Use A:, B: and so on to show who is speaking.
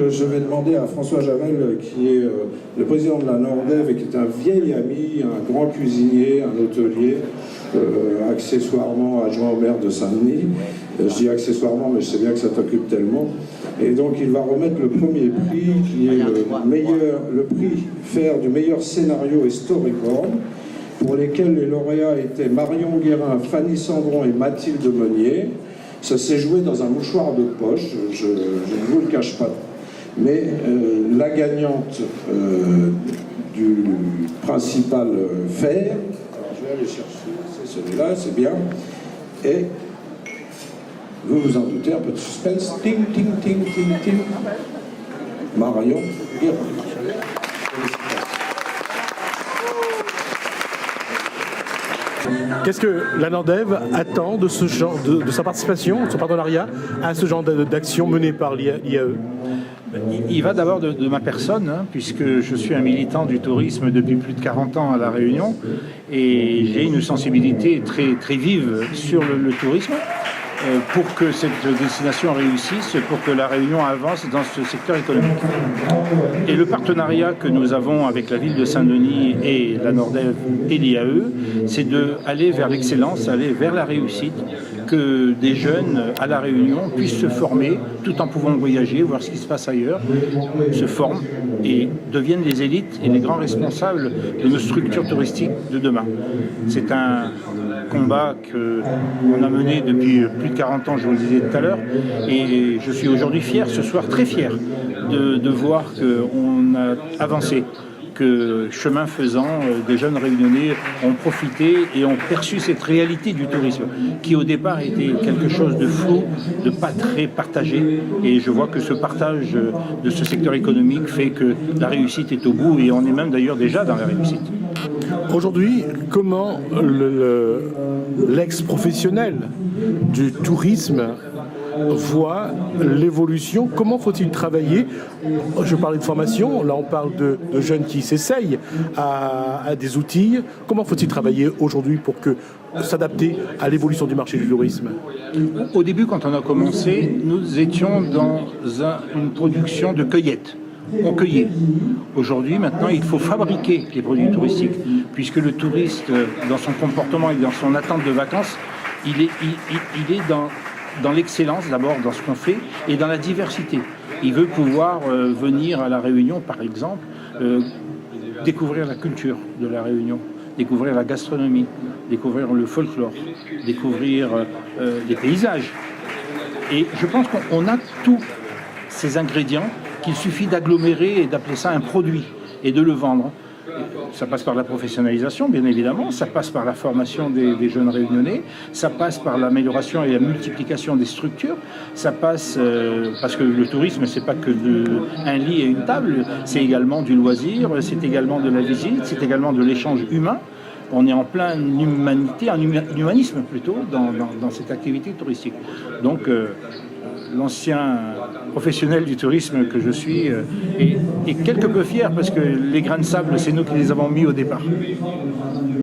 A: Je vais demander à François Javel, qui est le président de la Nordev et qui est un vieil ami, un grand cuisinier, un hôtelier, accessoirement adjoint au maire de Saint-Denis. Je dis accessoirement, mais je sais bien que ça t'occupe tellement. Et donc il va remettre le premier prix, qui est le prix faire du meilleur scénario et storyboard, pour lesquels les lauréats étaient Marion Guérin, Fanny Sandron et Mathilde Meunier. Ça s'est joué dans un mouchoir de poche, je ne vous le cache pas. Mais la gagnante du principal fer, alors je vais aller chercher, c'est celui-là, c'est bien, et vous vous en doutez, un peu de suspense, ting, ting, ting, ting, ting, Marion Guérin.
B: Qu'est-ce que la Nordev attend de ce genre de sa participation, de son partenariat à ce genre d'action menée par l'IAE?
C: Il va d'abord de ma personne, puisque je suis un militant du tourisme depuis plus de 40 ans à La Réunion, et j'ai une sensibilité très, très vive sur le tourisme. Pour que cette destination réussisse, pour que La Réunion avance dans ce secteur économique. Et le partenariat que nous avons avec la ville de Saint-Denis et la Nordev et l'IAE, c'est d'aller vers l'excellence, aller vers la réussite, que des jeunes à La Réunion puissent se former tout en pouvant voyager, voir ce qui se passe ailleurs, se forment et deviennent les élites et les grands responsables de nos structures touristiques de demain. C'est un combat qu'on a mené depuis plus de 40 ans, je vous le disais tout à l'heure, et je suis aujourd'hui fier, ce soir très fier, de voir qu'on a avancé, que chemin faisant, des jeunes réunionnais ont profité et ont perçu cette réalité du tourisme, qui au départ était quelque chose de flou, de pas très partagé, et je vois que ce partage de ce secteur économique fait que la réussite est au bout, et on est même d'ailleurs déjà dans la réussite.
B: Aujourd'hui, comment l'ex-professionnel du tourisme voit l'évolution? Comment faut-il travailler? Je parlais de formation, là on parle de jeunes qui s'essayent à des outils. Comment faut-il travailler aujourd'hui pour s'adapter à l'évolution du marché du tourisme?
C: Au début, quand on a commencé, nous étions dans une production de cueillette. On cueillait. Aujourd'hui, maintenant, il faut fabriquer les produits touristiques, puisque le touriste, dans son comportement et dans son attente de vacances, il est dans l'excellence d'abord, dans ce qu'on fait, et dans la diversité. Il veut pouvoir venir à La Réunion, par exemple, découvrir la culture de La Réunion, découvrir la gastronomie, découvrir le folklore, découvrir les paysages. Et je pense qu'on a tous ces ingrédients qu'il suffit d'agglomérer et d'appeler ça un produit et de le vendre. Ça passe par la professionnalisation, bien évidemment, ça passe par la formation des jeunes réunionnais, ça passe par l'amélioration et la multiplication des structures, ça passe parce que le tourisme, c'est pas que un lit et une table, c'est également du loisir, c'est également de la visite, c'est également de l'échange humain. On est en plein humanité, en humanisme plutôt, dans cette activité touristique. Donc, l'ancien professionnel du tourisme que je suis est quelque peu fier parce que les grains de sable, c'est nous qui les avons mis au départ.